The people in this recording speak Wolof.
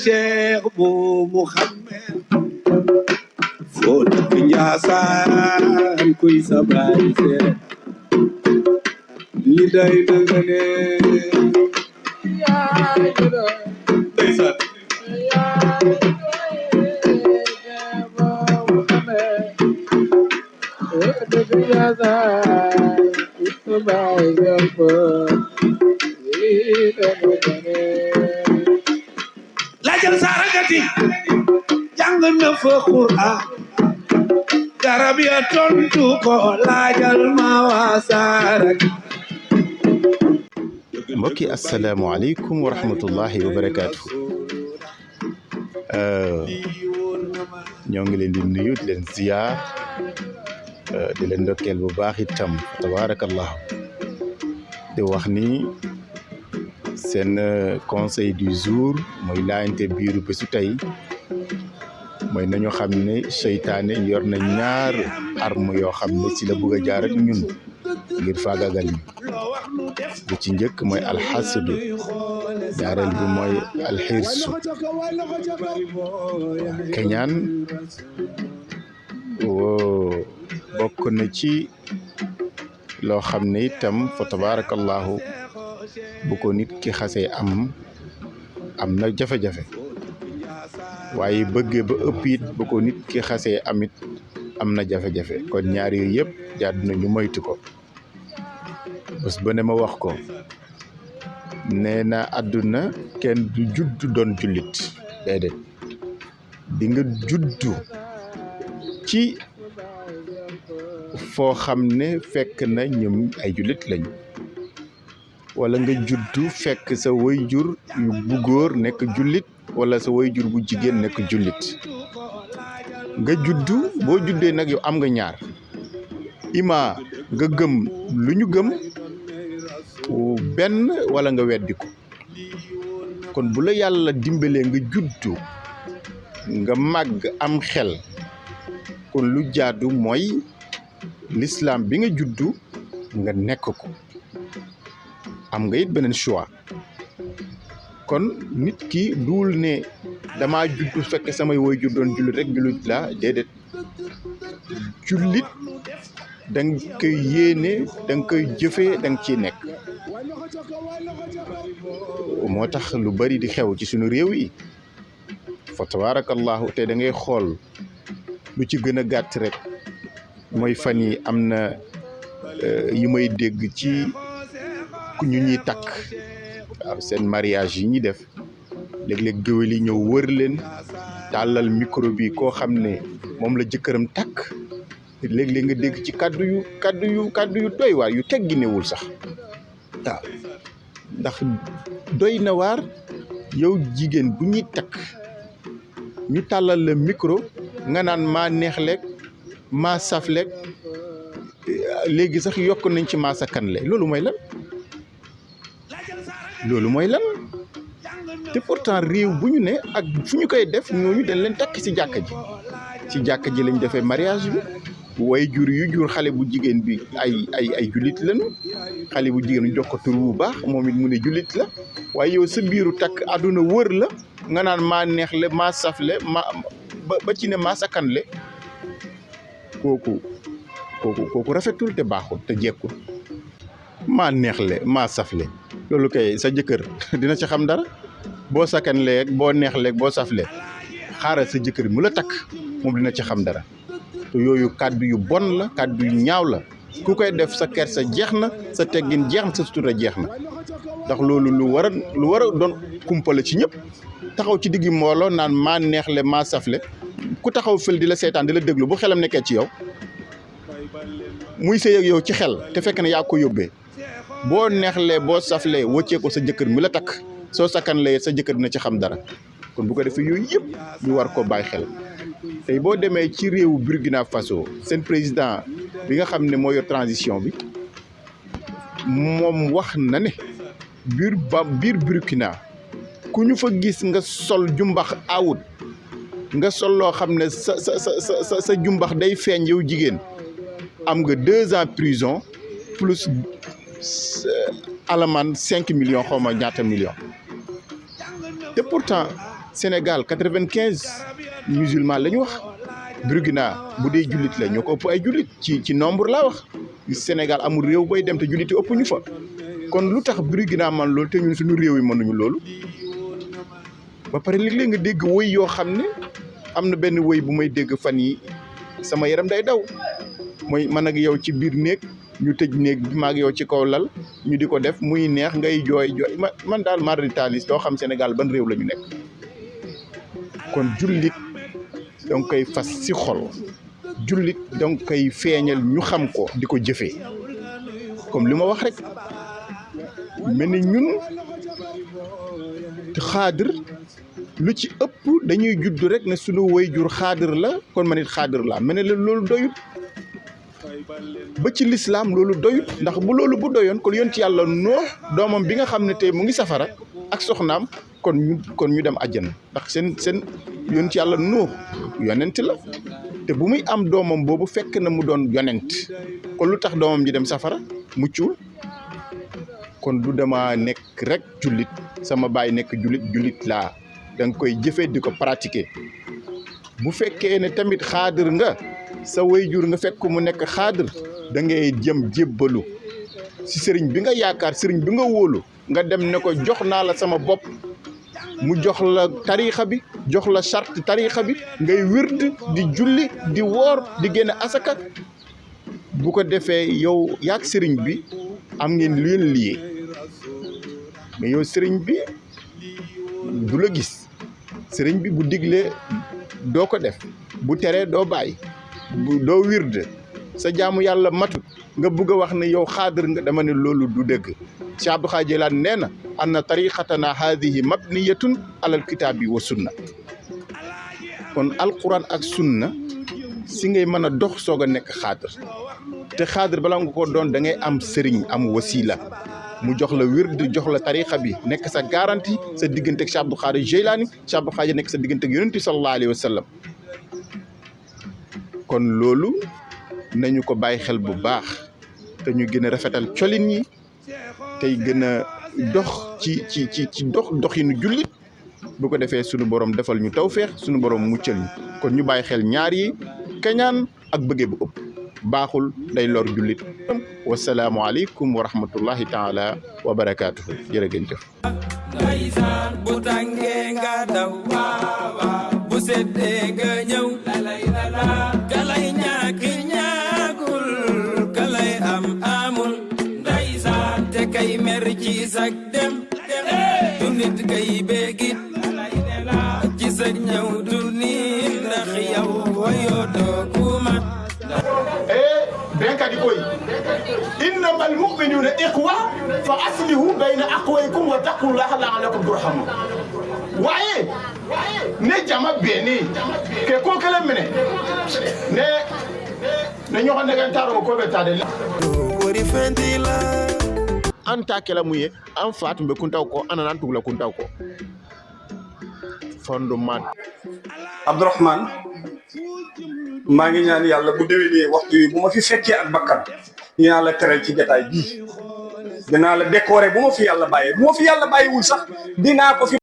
Cheikh bu Muhammad foo dëkk Njaasaan kuy sa baay seex li day na nga ne ndeysaan laajal saaragati jàng na fa Qur'an garab ya tontu ko laajal ma waa saaragati. mbokki asalaamaaleykum wa rahmatullahi wa barakaatu. ñoo ngi leen di nuyu di leen ziyaar di leen ndokkeel bu baax itam tabaarakallahu di wax ni seen conseil du jour mooy laayante biiru bésu tey mooy nañu xam ne seytaane yor na ñaar arme yoo xam ne ci la bëgg a jaar ak ñun ngir faagagal ñu bu ci njëkk mooy alxasadu ñaareel bi mooy alxirsu keñaan bokk na ci loo xam ne itam fa tabaarakallahu bu ko nit ki xasee am na jafe-jafe waaye bëggee ba ëpp it bu ko nit ki xasee amit am na jafe-jafe kon ñaar yooyu yëpp jàdd na ñu moytu ko bés ba ne ma wax ko nee na àdduna kenn du juddu doon jullit déedéet di nga juddu ci foo xam ne fekk na ñoom ay jullit lañu wala nga juddu fekk sa wayjur yu bu góor nekk jullit wala sa wayjur bu jigéen nekk jullit nga juddu boo juddee nag yow am nga ñaar ima nga gëm lu ñu gëm benn wala nga weddi ko kon bu la yàlla dimbalee nga juddu nga màgg am xel kon lu jaadu mooy l'islam bi nga juddu nga nekk ko am nga it beneen choix kon nit ki duul ne dama juddu fekk samay waajur doon jullit rek jullit laa déedéet jullit da nga koy yéene da nga koy jëfee da nga ciy nekk moo tax lu bari di xew ci suñu réew yi fa tabaarakallahu te da ngay xool lu ci gën a gàtt rek mooy fan yi am na yi may dégg ci ñu ñuy takk waaw seen mariage yi ñuy def léeg-léeg géwél yi ñëw wër leen tàllal micro bi koo xam ne moom la jëkkëram takk léeg-léeg nga dégg ci kàddu yu doy waar yu tegginewul sax waaw ndax doy na waar yow jigéen bu ñuy takk ñu tàllal la micro nga naan maa neex leeg maa saf leeg léegi sax yokk nañ ci maa sakanle loolu mooy lan te pourtant réew bu ñu ne ak fu ñu koy def ñooñu dañ leen takk ci jàkka ji lañ defee mariage bi way jur yu jur xale bu jigéen bi ay jullit lañu xale bu jigéen ñu jox ko tur bu baax moom it mu ne jullit la waaye yow sa biiru takk àdduna wër la nga naan maa neexle maa safle ba ci ne maa sakanle kooku rafetul te baaxul te jekkul maa neexle maa safle loolu kay sa jëkkër dina ci xam dara boo sakanlee boo neexlee boo saflee xaaral sa jëkkër mu la takk moom dina ci xam dara te yooyu kàddu yu bon la kàddu yu ñaaw la ku koy def sa kersa jeex na sa teggin jeex na sa sutura jeex na ndax loolu lu war a doon kumpale ci ñëpp taxaw ci diggi mbooloo naan maa neexle maa safle ku taxaw fël di la seetaan di la déglu bu xelam nekkee ci yow muy sëy ak yow ci xel te fekk na yaa ko yóbbee boo neexlee boo saflee wëccee ko sa jëkkër mi la takk soo sakkanlee sa jëkkër dina ci xam dara kon bu ko defee yooyu yëpp ñu war ko bàyyi xel tey boo demee ci réewu Burkina Faso seen président bi nga xam ne moo yor transition bi moom wax na ne biir Burkina ku ñu fa gis nga sol jumbax awut nga sol loo xam ne sa jumbax day feeñ yow jigéen am nga 2 ans prison plus alamaan 5 millions xaw ma ñaata millions te pourtant Sénégal 95 musulmans la ñu wax Burkina bu dee jullit la ñoo ko ëpp ay jullit ci nombre laa wax Sénégal amul réew booy dem te jullit yi ëpp ñu fa kon lu tax Burkina man loolu te ñun suñu réew yi mënuñu loolu ba pare léeg-léeg nga dégg woy yoo xam ne am na benn woy bu may dégg fan yi sama yaram day daw mooy man ak yow ci biir néeg ñu tëj néeg bi maag yow ci kaw lal ñu di ko def muy neex ngay jooy man daal mardi talis doo xam Sénégal ban réew la ñu nekk kon jullit danga koy fas ci xol jullit danga koy feeñal ñu xam ko di ko jëfee comme li ma wax rek mel ni ñun xaadir lu ci ëpp dañuy judd rek ne sunu waajur xaadir la kon man it xaadir laa mel ne la loolu doyut ba ci lislaam loolu doyut ndax bu loolu bu doyoon kon yonent yàlla Nuux doomam bi nga xam ne tey mu ngi safara ak soxnaam kon ñu dem àjjana ndax seen yonent yàlla Nuux yonent la te bu muy am doomam boobu fekk na mu doon yonent kon lu tax doomam ji dem safara muccul kon du dama nekk rek jullit sama baay nekk jullit laa da nga koy jëfee di ko pratiquer bu fekkee ne tamit xaadir nga sa waajur nga fekk mu nekk xaadir da ngay jëm jébbalu si sëriñ bi nga yaakaar sëriñ bi nga wóolu nga dem ne ko jox naa la sama bopp mu jox la tariixa bi jox la charte tariixa bi ngay wird di julli di woor di génne asaka bu ko defee yow yaak sëriñ bi am ngeen lu leen liyee mais yow sëriñ bi du la gis sëriñ bi bu diglee doo ko def bu teree doo bàyyi bu doo wird sa jaamu yàlla matut nga bëgg a wax ne yow xaadir nga dama ne loolu du dëgg Cheikh Abdou Khadre Jeylaani nee na anna tariqatana haadihi mabniyatun alal kitaabi wa sunna kon alquran ak sunna si ngay mën a dox soog a nekk xaadir te xaadir bala nga ko doon da ngay am sëriñ am wasila mu jox la wird jox la tariqa bi nekk sa garantie sa diggante ak Cheikh Abdou Khadre Jeylaani Cheikh Abdou Khadre nekk sa diggante ak yonent bi sallallahu alayhi wa sallam kon loolu nañu ko bàyyi xel bu baax te ñu gën a rafetal colin yi tey gën a dox ci doxinu jullit bu ko defee sunu borom defal ñu tawféex sunu borom muccal ñu kon ñu bàyyi xel ñaar yi kañaan ak bëggee bu ëpp baaxul day lor jullit wasalaamu aleykum wa rahmatullahi taala wa barakaatuhu jërëjëf. bu tàngee nga daw bu seddee nga ñëw kalay ñàkk ñàkkul kalay am amul ndeysaan te kay mer ci sag dem du nit kay béegit ci sag ñëw du nit ndax yow wayoo doo kuma benkat yi koy innamal mu'minuuna ixwa fa aslihu bayna aqwaykum wa taqullaha la'allakum turhamun waaye ne jama bene ke ko kala mene ne ñoo ne gan taro ko be tade wori fentila anta kala muye an faatu be kuntaw ko ananan tugla kuntaw ko fondement Abdourahmane maa ngi ñaan yàlla bu déwénee waxtu yi bu ma fi fekkee ak bakkan dinaa la teral ci jataay bii dinaa la décorer bu ma fi yàlla bàyyee bu ma fi yàlla bàyyiwul sax dinaa ko fi